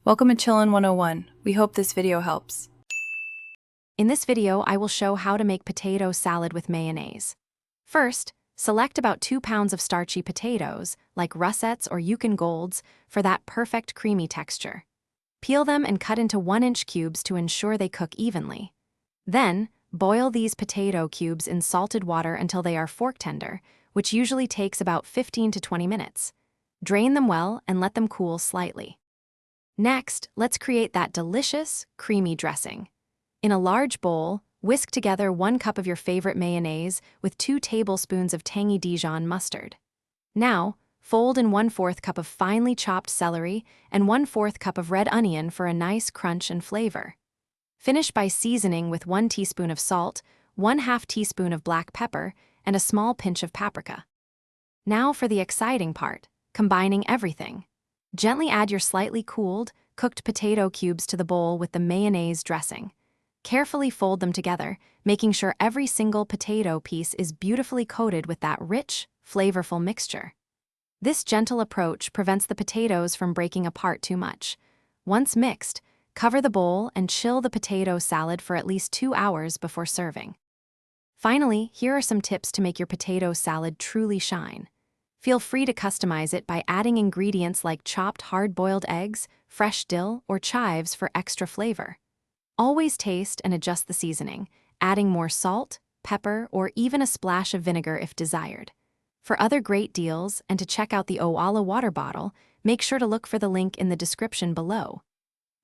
Welcome to Chillin' 101. We hope this video helps. In this video, I will show how to make potato salad with mayonnaise. First, select about 2 pounds of starchy potatoes, like russets or Yukon Golds, for that perfect creamy texture. Peel them and cut into 1-inch cubes to ensure they cook evenly. Then, boil these potato cubes in salted water until they are fork tender, which usually takes about 15 to 20 minutes. Drain them well and let them cool slightly. Next, let's create that delicious, creamy dressing. In a large bowl, whisk together 1 cup of your favorite mayonnaise with 2 tablespoons of tangy Dijon mustard. Now, fold in 1/4 cup of finely chopped celery and 1/4 cup of red onion for a nice crunch and flavor. Finish by seasoning with 1 teaspoon of salt, 1/2 teaspoon of black pepper, and a small pinch of paprika. Now for the exciting part, combining everything. Gently add your slightly cooled, cooked potato cubes to the bowl with the mayonnaise dressing. Carefully fold them together, making sure every single potato piece is beautifully coated with that rich, flavorful mixture. This gentle approach prevents the potatoes from breaking apart too much. Once mixed, cover the bowl and chill the potato salad for at least 2 hours before serving. Finally, here are some tips to make your potato salad truly shine. Feel free to customize it by adding ingredients like chopped hard-boiled eggs, fresh dill, or chives for extra flavor. Always taste and adjust the seasoning, adding more salt, pepper, or even a splash of vinegar if desired. For other great deals and to check out the Owala water bottle, make sure to look for the link in the description below.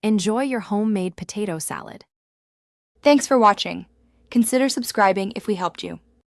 Enjoy your homemade potato salad. Thanks for watching. Consider subscribing if we helped you.